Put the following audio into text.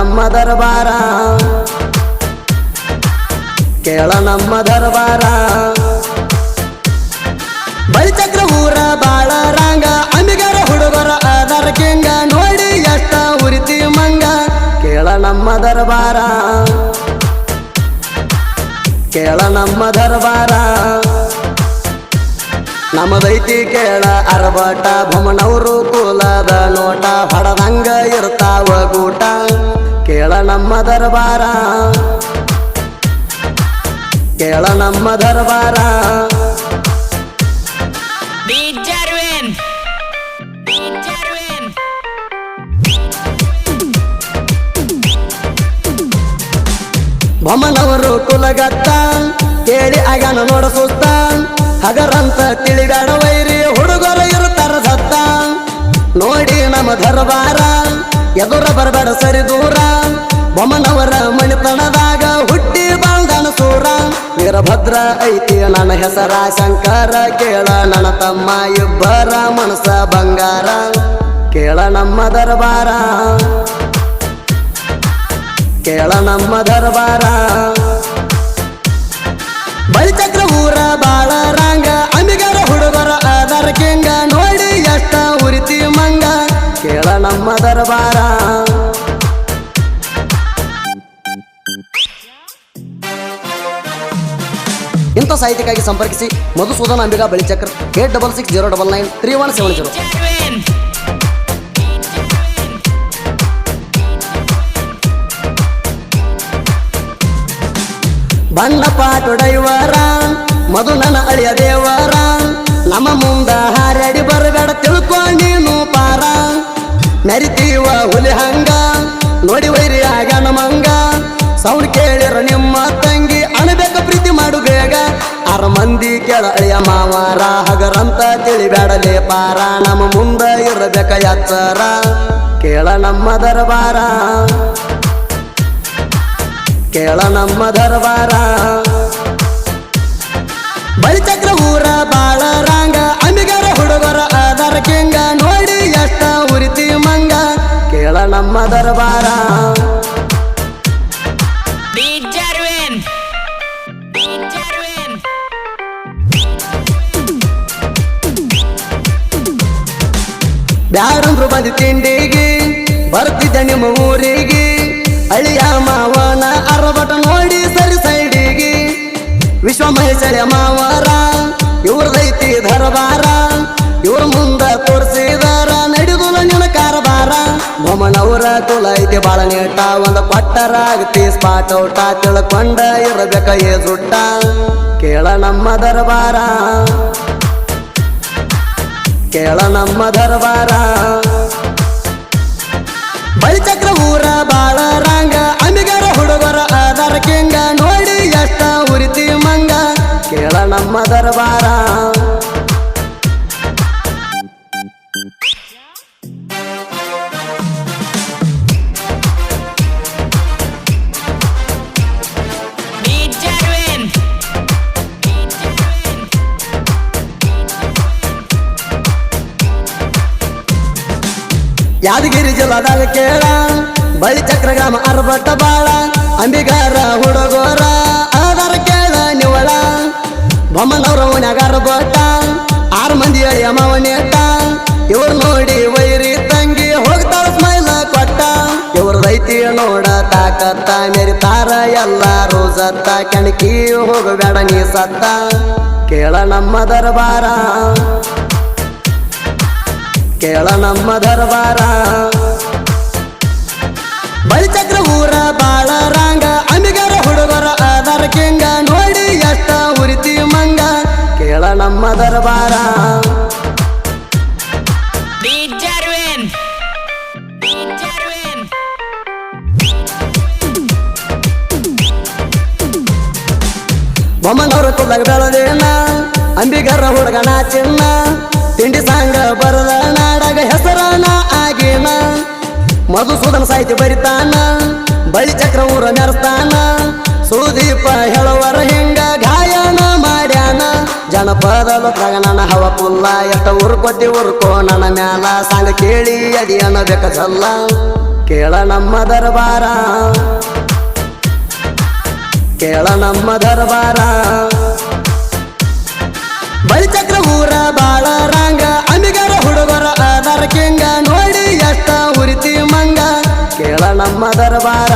ನಮ್ಮ ದರ್ಬಾರ ಕೇಳ ನಮ್ಮ ದರ್ಬಾರ ಬಳಿಚಕ್ರ ಊರ ಬಾಳ ರಂಗ ಅಂಬಿಗರ ಹುಡುಗರ ಅದರ ಕೆಂಗ ನೋಡಿ ಎಷ್ಟ ಉರಿತಿ ಮಂಗ ಕೇಳ ನಮ್ಮ ದರ್ಬಾರ ಕೇಳ ನಮ್ಮ ದರ್ಬಾರ ನಮ್ಮದೈತಿ ಕೇಳ ಅರಬಟ ಬೊಮ್ಮನವರು ಕುಲದ ನೋಟ ಹೊಡದಂಗ ಇರ್ತಾವ ಗೂಟ ಕೇಳ ನಮ್ಮ ದರ್ಬಾರ ಕೇಳ ನಮ್ಮ ದರ್ಬಾರ ಬೊಮ್ಮನವರು ಕುಲಗತ್ತ ಕೇಳಿ ಆಗನ ನೋಡ ಸುತ್ತ ಹಗರಂತ ತಿಳಿಗಾಡ ವೈರಿ ಹುಡುಗರು ಇರುತ್ತಾರ ಸತ್ತ ನೋಡಿ ನಮ್ಮ ದರ್ಬಾರ ಎದುರ ಬರಬೇಡ ಸರಿ ದೂರ ಬೊಮ್ಮನವರ ಮಣಿತನದಾಗ ಹುಟ್ಟಿ ಬಾಳ್ದನ ಸೂರ ವೀರಭದ್ರ ಐತಿ ನನ್ನ ಹೆಸರ ಶಂಕರ ಕೇಳ ನನ್ನ ತಮ್ಮ ಇಬ್ಬರ ಮನಸ ಬಂಗಾರ ಕೇಳ ನಮ್ಮ ದರ್ಬಾರ ಕೇಳ ನಮ್ಮ ದರ್ಬಾರ ಬಳಿಚಕ್ರ ಊರ ಬಾಳ ರಂಗ ಅಂಬಿಗರ ಹುಡುಗರ ಅದರ ಕೆಂಗ ನೋಡಿ ಎಷ್ಟ ಉರಿತಿ ಮಂಗ ಕೇಳ ನಮ್ಮ ದರ್ಬಾರ ಇಂಥ ಸಾಹಿತ್ಯಕ್ಕಾಗಿ ಸಂಪರ್ಕಿಸಿ ಮಧುಸೂದನ್ ಅಂಬಿಗ ಬಳಿಚಕ್ರ 8660993170. ಬಣ್ಣ ಪಾಟುಡೈವರ ಮಧು ನನ್ನ ಅಳಿಯ ದೇವರ ನಮ್ಮ ಮುಂದ ಹಾರ್ಯಾಡಿ ಬರಬೇಡ ತಿಳ್ಕೊ ನೀನು ಪಾರ ಮೆರಿತೀವ ಹುಲಿ ಹಂಗ ನೋಡಿ ವೈರಿ ಆಗನ ಮಂಗ ಸೌಂಡ್ ಕೇಳಿರ ನಿಮ್ಮ ತಂಗಿ ಅಣಬೇಕ ಪ್ರೀತಿ ಮಾಡು ಬೇಗ 6 ಮಂದಿ ಕೆಳ ಅಳಿಯ ಮಾವಾರ ಹಗರಂತ ತಿಳಿಬೇಡಲೇ ಪಾರ ನಮ್ಮ ಮುಂದ ಇರಬೇಕ ಎಚ್ಚರ ಕೇಳ ನಮ್ಮ ದರ್ಬಾರ ಕೇಳ ನಮ್ಮ ದರ್ಬಾರ ಬಳಿಚಕ್ರ ಊರ ಬಾಳ ರಂಗ ಅಂಬಿಗರ ಹುಡುಗರ ಅದರ ಕೆಂಗ ನೋಡಿ ಎಷ್ಟ ಉರಿತಿ ಮಂಗ ಕೇಳ ನಮ್ಮ ದರ್ಬಾರ ಬ್ಯಾರಂದ್ರು ಬಂದಿ ತಿಂಡಿಗೆ ಬರ್ತಿದ್ದ ನಿಮ್ಮ ಊರಿಗೆ ಅಳಿಯ ಮಾವನ ಅರಬಟ ನೋಡಿ ಸರಿ ಸೈಡಿಗೆ ವಿಶ್ವ ಮಹೇಶಳ ಮಾವರ ಇವ್ರದೈತಿ ದರ್ಬಾರ ಇವ್ರ ಮುಂದ ತೋರಿಸಿದಾರ ನಡೆದು ನಿನ್ನ ಕಾರಬಾರ ಬೊಮ್ಮನವರ ಕುಲ ಐತಿ ಬಾಳ ನೀಟ ಒಂದ ಕೊಟ್ಟರ ಆಗತಿ ಸ್ಪಾಟ್ ಔಟ ತಿಳ್ಕೊಂಡ ಇರಬೇಕ ಏಜುಟ್ಟ ಕೇಳ ನಮ್ಮ ದರ್ಬಾರ ಕೇಳ ನಮ್ಮ ದರ್ಬಾರ ಬಳಿಚಕ್ರ ಊರ ಬಾಳ ರಂಗ ಅಂಬಿಗರ ಹುಡುಗರ ಅದರ ಕೆಂಗ ನೋಡಿ ಎಷ್ಟ ಉರಿತಿ ಮಂಗ ಕೇಳ ನಮ್ಮ ದರ್ಬಾರ ಯಾದಗಿರಿ ಜಿಲ್ಲಾದಾಗ ಕೇಳ ಬಳಿಚಕ್ರ ಗ್ರಾಮ ಅರಬಟ್ಟ ಬಾಳ ಅಂಬಿಗಾರ ಹುಡುಗೋರ ಅದರ ಕೇಳ ನಿವಳ ಬೊಮ್ಮನವ್ರ ಓಣ್ಯಾಗ ಅರಬಟ್ಟ 6 ಮಂದಿ ಅಳಿಯ ಮಾವನೇಟ ಇವ್ರು ನೋಡಿ ವೈರಿ ತಂಗಿ ಹೋಗ್ತಾಳ ಸ್ಮೈಲ ಕೊಟ್ಟ ಇವ್ರದೈತಿ ನೋಡ ತಾಕತ್ತ ಮೆರಿತಾರ ಎಲ್ಲಾರು ಸತ್ತ ಕೆಣಕಿ ಹೋಗಬೇಡ ನೀ ಸತ್ತ ಕೇಳ ನಮ್ಮ ದರ್ಬಾರ ಕೇಳ ನಮ್ಮ ದರ್ಬಾರ ಬಳಿಚಕ್ರ ಊರ ಬಾಳ ರಂಗ ಅಂಬಿಗರ ಹುಡುಗರ ಅದರ ಕೆಂಗ ನೋಡಿ ಎಷ್ಟ ಉರಿತಿ ಮಂಗ ಕೇಳ ನಮ್ಮ ದರ್ಬಾರ ಬೊಮ್ಮನವ್ರ ಕುಲಗ ಬೆಳದೇನ ಅಂಬಿಗರ ಹುಡುಗನ ಚಿನ್ನ ತಿಂಡಿ ಸಾಂಗ ಬರದ ನಾಡಗ ಹೆಸರನ ಆಗೇನ ಮಧುಸೂದನ್ ಸಾಹಿತ್ಯ ಬರಿತಾನ ಬಳಿಚಕ್ರ ಊರ ಮೆರೆಸ್ತಾನ ಸುದೀಪ ಹೇಳುವರ ಹಿಂಗ ಗಾಯನ ಮಾಡ್ಯಾನ ಜನಪದ ಲೋಕದಾಗ ನನ್ನ ಹವ ಪುಲ್ಲ ಎಷ್ಟ ಉರ್ಕೊತಿ ಉರ್ಕೋ ನನ್ನ ಮ್ಯಾಲ ಸಾಂಗ ಕೇಳಿ ಅಡಿಯನ ಬೇಕ ಜಲ್ಲ ಕೇಳ ನಮ್ಮ ದರ್ಬಾರ ಕೇಳ ನಮ್ಮ ದರ್ಬಾರ ಬಳಿಚಕ್ರ ಊರ ಬಾಳ ರಂಗ ಅಂಬಿಗರ ಹುಡುಗರ ಆಧಾರ ಕೆಂಗ ನೋಡಿ ಎಷ್ಟ ಉರಿತಿ ಮಂಗ ಕೇಳ ನಮ್ಮ ದರ್ಬಾರ